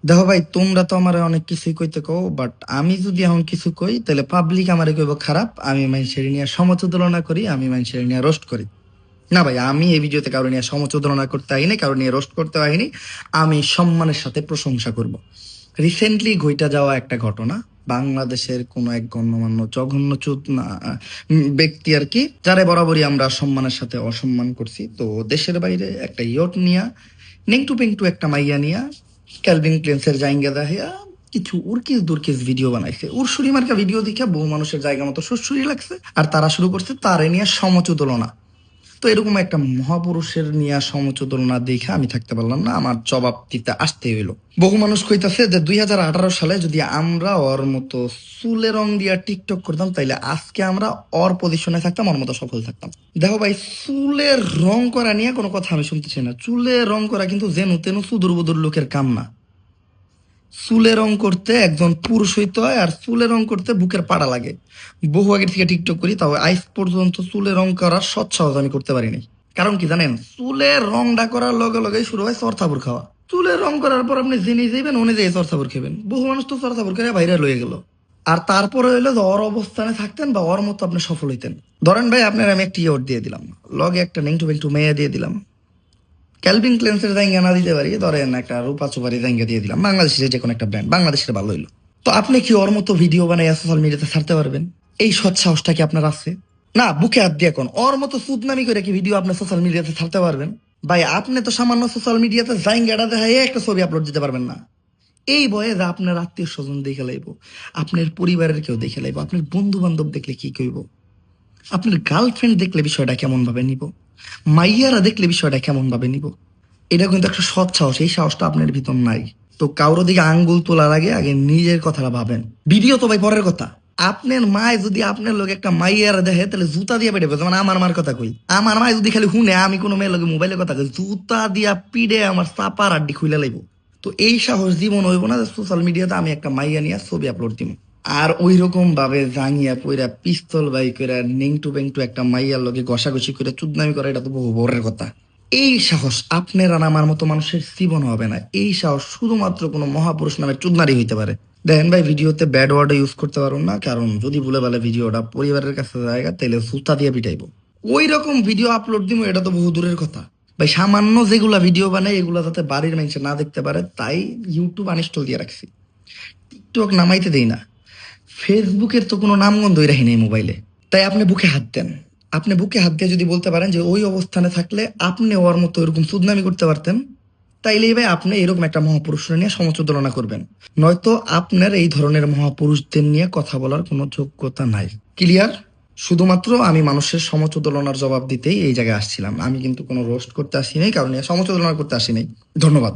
দেখো ভাই, তোমরা তো আমার অনেক কিছুই কইতে কও, বাট আমি যদি এখন কিছু কই তাহলে পাবলিক আমারে কইব খারাপ, আমি মানুষের নিয়ে সমতুলনা করি, আমি মানুষের নিয়ে রোস্ট করি। না ভাই, আমি এই ভিডিওতে কারো নিয়ে সমতুলনা করতে আইনি, কারো নিয়ে রোস্ট করতে আইনি। আমি সম্মানের সাথে প্রশংসা করব। রিসেন্টলি ঘইটা যাওয়া একটা ঘটনা, বাংলাদেশের কোন এক গণ্যমান্য জঘন্য ব্যক্তি আর কি, যারা বরাবরই আমরা সম্মানের সাথে অসম্মান করছি, তো দেশের বাইরে একটা ইয়ট নিয়া নেংটু পেংটু একটা মাইয়া নিয়া ক্যালভিন ক্লেন্সের জায়গা দেখাইয়া কিছু উর্কিস দুর্কিস ভিডিও বানাইছে। উড়সুরি মার্কা ভিডিও দেখে বহু মানুষের জায়গা মতো সুরসুরি লাগছে, আর তারা শুরু করছে তারে নিয়ে সমতুলনা। তো এরকম একটা মহাপুরুষের নিয়ে সমতুলনা দেখে আমি থাকতে পারলাম না, আমার জবাব দিতে আসতে হইলো। বহু মানুষ কইতাছে যে 2018 সালে যদি আমরা ওর মতো চুলে রং দিয়া টিকটক করতাম, তাইলে আজকে আমরা ওর পজিশনে থাকতাম, ওর মতো সফল থাকতাম। দেখো ভাই, চুলের রং করা নিয়ে কোনো কথা আমি শুনতেছি না। চুলে রং করা কিন্তু যেন তেন সুদূর বুদুর লোকের কাম না। চুলে রং করতে একজন পুরুষ হইতে হয়, আর চুলে রং করতে বুকের পাড়া লাগে। বহু আগে থেকে টিকটক করি, তাও আজ পর্যন্ত চুলে রং করার সৎসাহস আমি করতে পারিনি। কারণ কি জানেন, চুলের রংটা করার লগে লগে শুরু হয় চরথাপুর খাওয়া। চুলের রং করার পর আপনি জেনে যাইবেন, অনুযায়ী চরথাপুর খাবেন। বহু মানুষ তো চরথাপুর করে বাইরে লয়ে গেল। আর তারপরে হইলো যে ওর অবস্থানে থাকতেন বা ওর মতো আপনি সফল হইতেন। ধরেন ভাই, আপনার আমি একটা ইয়ট দিয়ে দিলাম, লগে একটা নেংটু বেংটু মেয়ে দিয়ে দিলাম, ক্যালভিন ক্লেন্সের জায়গা না দিতে পারি, ধরেন একটা রূপা চুপারি জায়গা দিয়ে দিলাম, বাংলাদেশের যে কোনো একটা ব্র্যান্ড, বাংলাদেশের ভালো হইলো। তো আপনি কি ওর মতো ভিডিও বানাই সোশ্যাল মিডিয়াতে ছাড়তে পারবেন? এই সৎ সাহসটা কি আপনার আছে? না, বুকে হাত দিয়ে কোন ওর মতো সুদনামি করে কি ভিডিও আপনি সোশ্যাল মিডিয়াতে ছাড়তে পারবেন? ভাই, আপনি তো সামান্য সোশ্যাল মিডিয়াতে জায়গাটা দেখাই একটা ছবি আপলোড দিতে পারবেন না। এই বয়ে যে আপনার আত্মীয় স্বজন দেখে লাইব, আপনার পরিবারের কেউ দেখে লাইব, আপনার বন্ধু বান্ধব দেখলে কি কইব, আপনার গার্লফ্রেন্ড দেখলে বিষয়টা কেমন ভাবে নিব, মাইয়ারা দেখলে বিষয়টা কেমন ভাবে নিব। এটা কিন্তু একটা সৎ সাহস, এই সাহসটা আপনার ভিতর নাই। তো কারোর দিকে আঙ্গুল তোলার আগে আগে নিজের কথাটা ভাবেন। ভিডিও তো ভাই পরের কথা। আপনার মায় যদি আপনার লোক একটা মাইয়ার দেখে, তাহলে জুতা দিয়ে পেটে মানে আমার মার কথা কই, আমার মায় যদি খালি শুনে আমি কোনো মেয়ের লোকে মোবাইলের কথা কই, জুতা দিয়া পিড়ে আমার চাপার আড্ডি খুলে লাইব। তো এই সাহস জীবন হইব না যে সোশ্যাল মিডিয়াতে আমি একটা মাইয়া নিয়ে ছবি আপলোড দিব। আর ওই রকম ভাবে জাঙ্গিয়া পইরা পিস্তল বাই করে নেংটু বেংটু একটা মাইয়ার লগে ঘষাঘষি করে চুদনামি করে, এটা তো বহু বড়ের কথা। এই সাহস আপনার আর আমার মতো মানুষের জীবন হবে না। এই সাহস শুধুমাত্র কোনো মহাপুরুষ নামের চুদনারই হইতে পারে। দেখেন ভাই, ভিডিওতে ব্যাড ওয়ার্ড ইউজ করতে পারুন না, কারণ যদি ভুলে ভালে ভিডিওটা পরিবারের কাছে জায়গা, তাহলে জুতা দিয়ে পিটাইবো। ওই রকম ভিডিও আপলোড দিব, এটা তো বহু দূরের কথা। ভাই, সামান্য যেগুলা ভিডিও বানাই এগুলা যাতে বাড়ির মানুষ না দেখতে পারে, তাই ইউটিউব আনইনস্টল দিয়ে রাখছি। টিকটক নামাইতে দেই না। ফেসবুকের তো কোনো নামগন্ধই রাখি নেই মোবাইলে। তাই আপনি বুকে হাত দেন। আপনি বুকে হাত দিয়ে যদি বলতে পারেন যে ওই অবস্থানে থাকলে আপনি ওর মতো এরকম সুদনামি করতে পারতেন, তাইলেই ভাই আপনি এরকম একটা মহাপুরুষ নিয়ে সমতুলনা করবেন। নয়তো আপনার এই ধরনের মহাপুরুষদের নিয়ে কথা বলার কোনো যোগ্যতা নাই। ক্লিয়ার? শুধুমাত্র আমি মানুষের সমতুলনার জবাব দিতেই এই জায়গায় আসছিলাম। আমি কিন্তু কোনো রোস্ট করতে আসি নাই, কারণ সমতুলনা করতে আসি নাই। ধন্যবাদ।